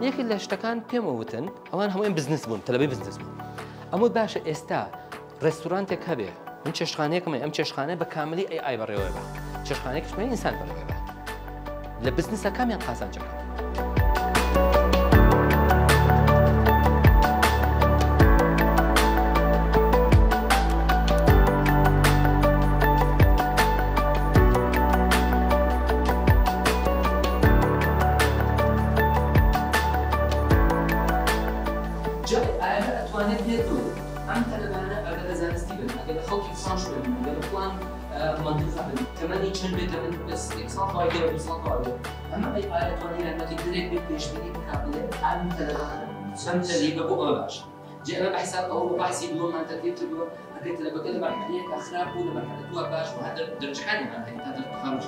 یەکی لە شتەکان پێمەوتن ئەوان هەموویان بزنس بوون تەلەبەی بزنس بوون ئەمە باشە ئێستا ڕێستورانتێک هەبێ من چێشتخانەیەکمە ئەم چێشتخانە بە کاملی AI بەڕێوە بە چێشتخانەیەکشمە ئینسان بەڕێوە بە لە بزنسە کامیان قازانجەکە ئەتوانێت بێت و ئەم تەلەبانە ئەگەر لە زانستی بن ئەگەر لە خەڵکی فرانش بن ئەگەر لە فڵان مەنتیقە بن تەمەنی چەند بێت تەمەن بەس 1 ساڵ تەواوی گەرە 2 ساڵ تەواوی ئەمە ئەتوانێت یارمەتی درێک بێت پێشبینی بکات بڵێ ئەم تەلەبانە چەند تەلیبە بۆ ئەوە باشە جێ ئەمە بە حیساب ئەوە بە بەحسی بڵۆمان تەرتیب کردووە ئەگەر تەلەبەکە لە مەرحەلەیەکە خراپ بوو لە مەرحەلە دووە باش و هەر دەرجەکانیان هەیە تا دەرتخەرج